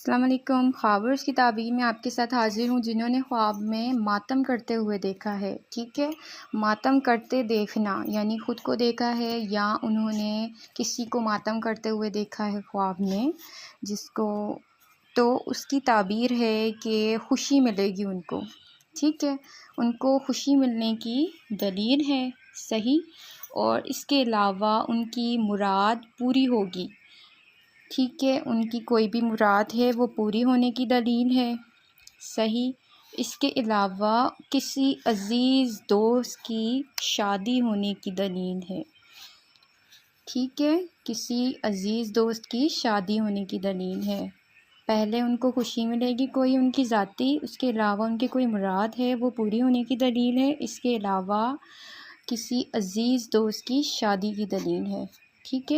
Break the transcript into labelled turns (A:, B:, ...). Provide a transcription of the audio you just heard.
A: السلام علیکم۔ خوابرز کی تعبیر میں آپ کے ساتھ حاضر ہوں جنہوں نے خواب میں ماتم کرتے ہوئے دیکھا ہے، ٹھیک ہے۔ ماتم کرتے دیکھنا یعنی خود کو دیکھا ہے یا انہوں نے کسی کو ماتم کرتے ہوئے دیکھا ہے خواب میں، تو اس کی تعبیر ہے کہ خوشی ملے گی ان کو، ٹھیک ہے۔ ان کو خوشی ملنے کی دلیل ہے، صحیح۔ اور اس کے علاوہ ان کی مراد پوری ہوگی، ٹھیک ہے۔ ان کی کوئی بھی مراد ہے وہ پوری ہونے کی دلیل ہے، صحیح۔ اس کے علاوہ کسی عزیز دوست کی شادی ہونے کی دلیل ہے، ٹھیک ہے۔ کسی عزیز دوست کی شادی ہونے کی دلیل ہے۔ پہلے ان کو خوشی ملے گی کوئی ان کی ذاتی، اس کے علاوہ ان کی کوئی مراد ہے وہ پوری ہونے کی دلیل ہے، اس کے علاوہ کسی عزیز دوست کی شادی کی دلیل ہے، ٹھیک ہے۔